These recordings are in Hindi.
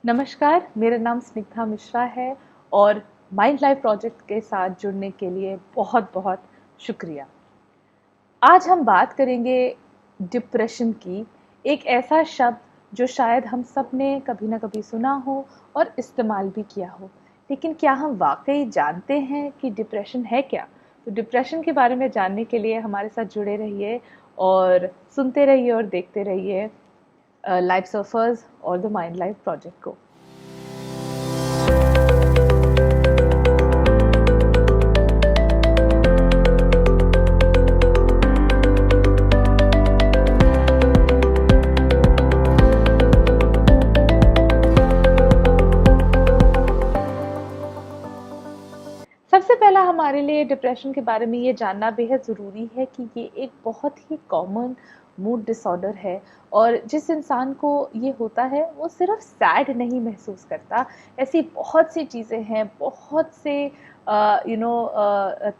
नमस्कार, मेरा नाम स्निग्धा मिश्रा है और माइंड लाइफ प्रोजेक्ट के साथ जुड़ने के लिए बहुत बहुत शुक्रिया। आज हम बात करेंगे डिप्रेशन की, एक ऐसा शब्द जो शायद हम सब ने कभी ना कभी सुना हो और इस्तेमाल भी किया हो, लेकिन क्या हम वाकई जानते हैं कि डिप्रेशन है क्या? तो डिप्रेशन के बारे में जानने के लिए हमारे साथ जुड़े रहिए और सुनते रहिए और देखते रहिए लाइफ सर्फर्स और द माइंड लाइफ प्रोजेक्ट को। सबसे पहला हमारे लिए डिप्रेशन के बारे में ये जानना बेहद ज़रूरी है कि ये एक बहुत ही कॉमन मूड डिसऑर्डर है और जिस इंसान को ये होता है वो सिर्फ सैड नहीं महसूस करता। ऐसी बहुत सी चीज़ें हैं, बहुत से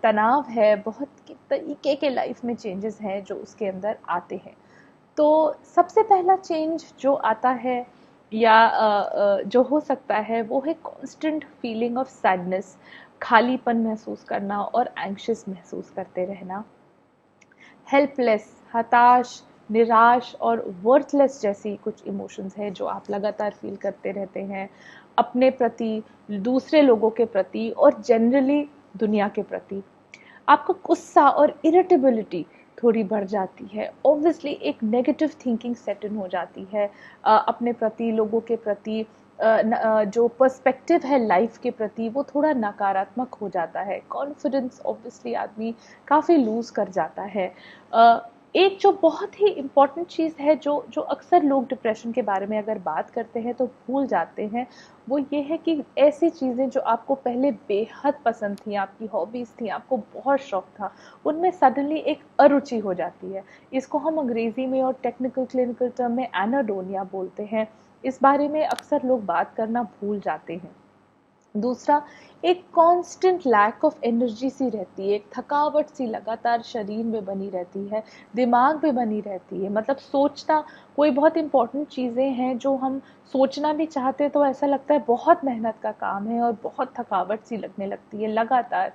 तनाव है, बहुत तरीके के लाइफ में चेंजेस हैं जो उसके अंदर आते हैं। तो सबसे पहला चेंज जो आता है या जो हो सकता है वो है कांस्टेंट फीलिंग ऑफ सैडनेस, खालीपन महसूस करना और एंग्शियस महसूस करते रहना। हेल्पलेस, हताश, निराश और वर्थलेस जैसी कुछ इमोशंस हैं जो आप लगातार फील करते रहते हैं अपने प्रति, दूसरे लोगों के प्रति और जनरली दुनिया के प्रति। आपका गुस्सा और इरिटेबिलिटी थोड़ी बढ़ जाती है। ऑब्वियसली एक नेगेटिव थिंकिंग सेट इन हो जाती है अपने प्रति, लोगों के प्रति। जो पर्सपेक्टिव है लाइफ के प्रति वो थोड़ा नकारात्मक हो जाता है। कॉन्फिडेंस ऑब्वियसली आदमी काफ़ी लूज कर जाता है। एक जो बहुत ही इम्पॉर्टेंट चीज़ है जो जो अक्सर लोग डिप्रेशन के बारे में अगर बात करते हैं तो भूल जाते हैं, वो ये है कि ऐसी चीज़ें जो आपको पहले बेहद पसंद थी, आपकी हॉबीज़ थी, आपको बहुत शौक था, उनमें सडनली एक अरुचि हो जाती है। इसको हम अंग्रेज़ी में और टेक्निकल क्लिनिकल टर्म में एनाडोनिया बोलते हैं। इस बारे में अक्सर लोग बात करना भूल जाते हैं। दूसरा, एक कांस्टेंट लैक ऑफ एनर्जी सी रहती है, एक थकावट सी लगातार शरीर में बनी रहती है, दिमाग में बनी रहती है। मतलब सोचना, कोई बहुत इंपॉर्टेंट चीज़ें हैं जो हम सोचना भी चाहते हैं तो ऐसा लगता है बहुत मेहनत का काम है और बहुत थकावट सी लगने लगती है लगातार।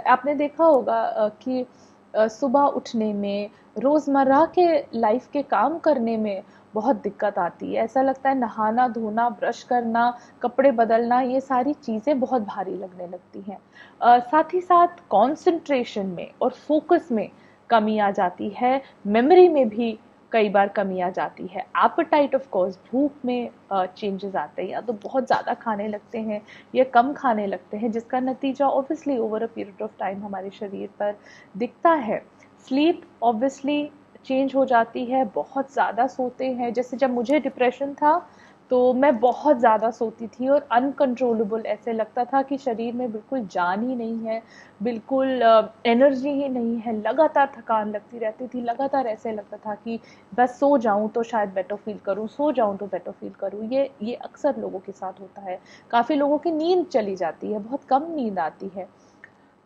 आपने देखा होगा कि सुबह उठने में, रोज़मर्रा के लाइफ के काम करने में बहुत दिक्कत आती है। ऐसा लगता है नहाना, धोना, ब्रश करना, कपड़े बदलना, ये सारी चीज़ें बहुत भारी लगने लगती हैं। साथ ही साथ कंसंट्रेशन में और फोकस में कमी आ जाती है, मेमोरी में भी कई बार कमी आ जाती है। एपेटाइट ऑफ कोर्स, भूख में चेंजेस आते हैं, या तो बहुत ज़्यादा खाने लगते हैं या कम खाने लगते हैं, जिसका नतीजा obviously over a period of time हमारे शरीर पर दिखता है। स्लीप ऑब्वियसली चेंज हो जाती है, बहुत ज़्यादा सोते हैं। जैसे जब मुझे डिप्रेशन था तो मैं बहुत ज़्यादा सोती थी और अनकंट्रोलेबल, ऐसे लगता था कि शरीर में बिल्कुल जान ही नहीं है, बिल्कुल एनर्जी ही नहीं है, लगातार थकान लगती रहती थी, लगातार ऐसे लगता था कि बस सो जाऊं तो शायद बेटर फील करूं, सो जाऊं तो बेटर फील करूं। ये अक्सर लोगों के साथ होता है। काफ़ी लोगों की नींद चली जाती है, बहुत कम नींद आती है।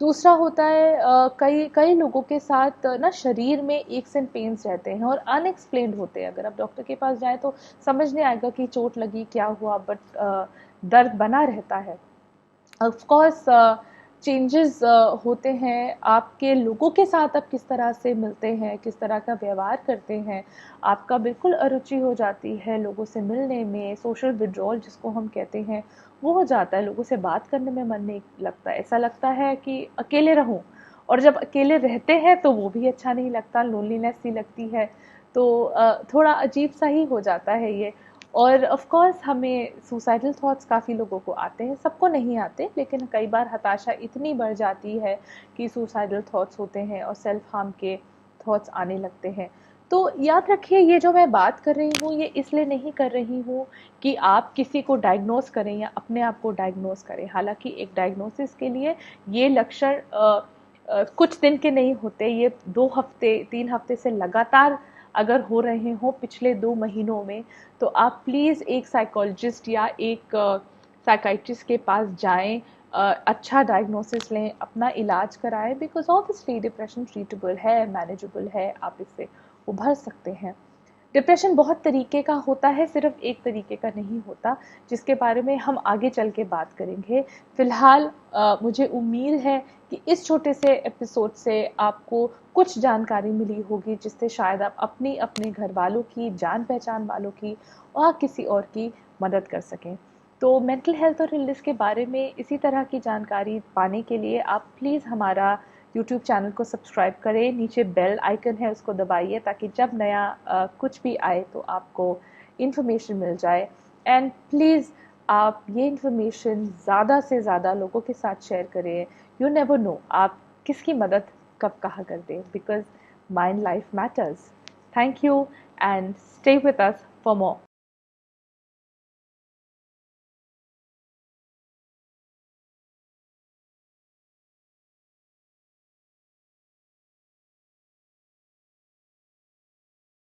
दूसरा होता है कई कई लोगों के साथ ना शरीर में एक्स एंड पेन्स रहते हैं और अनएक्सप्लेन्ड होते हैं। अगर आप डॉक्टर के पास जाएं तो समझ नहीं आएगा कि चोट लगी, क्या हुआ, बट दर्द बना रहता है। ऑफ कोर्स चेंजेस होते हैं आपके, लोगों के साथ आप किस तरह से मिलते हैं, किस तरह का व्यवहार करते हैं। आपका बिल्कुल अरुचि हो जाती है लोगों से मिलने में, सोशल विड्रॉल जिसको हम कहते हैं वो हो जाता है। लोगों से बात करने में मन नहीं लगता, ऐसा लगता है कि अकेले रहूं। और जब अकेले रहते हैं तो वो भी अच्छा नहीं लगता, लोनलीनेस सी लगती है। तो थोड़ा अजीब सा ही हो जाता है ये। और ऑफ कोर्स हमें सुसाइडल थॉट्स काफ़ी लोगों को आते हैं, सबको नहीं आते, लेकिन कई बार हताशा इतनी बढ़ जाती है कि सुसाइडल थॉट्स होते हैं और सेल्फ हार्म के थॉट्स आने लगते हैं। तो याद रखिए, ये जो मैं बात कर रही हूँ ये इसलिए नहीं कर रही हूँ कि आप किसी को डायग्नोस करें या अपने आप को डायग्नोस करें। हालांकि एक डायग्नोसिस के लिए ये लक्षण कुछ दिन के नहीं होते, ये 2 हफ्ते 3 हफ्ते से लगातार अगर हो रहे हो पिछले 2 महीनों में, तो आप प्लीज़ एक साइकोलॉजिस्ट या एक साइकाइट्रिस्ट के पास जाएं, अच्छा डायग्नोसिस लें, अपना इलाज कराएं। बिकॉज ऑब्वियसली डिप्रेशन ट्रीटेबल है, मैनेजेबल है, आप इससे उभर सकते हैं। डिप्रेशन बहुत तरीके का होता है, सिर्फ एक तरीके का नहीं होता, जिसके बारे में हम आगे चल के बात करेंगे। फिलहाल मुझे उम्मीद है कि इस छोटे से एपिसोड से आपको कुछ जानकारी मिली होगी, जिससे शायद आप अपनी अपने घर वालों की, जान पहचान वालों की और किसी और की मदद कर सकें। तो मेंटल हेल्थ और इलनेस के बारे में इसी तरह की जानकारी पाने के लिए आप प्लीज़ हमारा यूट्यूब चैनल को सब्सक्राइब करें, नीचे बेल आइकन है उसको दबाइए, ताकि जब नया कुछ भी आए तो आपको इन्फॉर्मेशन मिल जाए। एंड प्लीज़ आप ये इन्फॉर्मेशन ज़्यादा से ज़्यादा लोगों के साथ शेयर करें। यू नेवर नो आप किसकी मदद कब कहाँ कर दें, because mind life matters. Thank you and stay with us for more.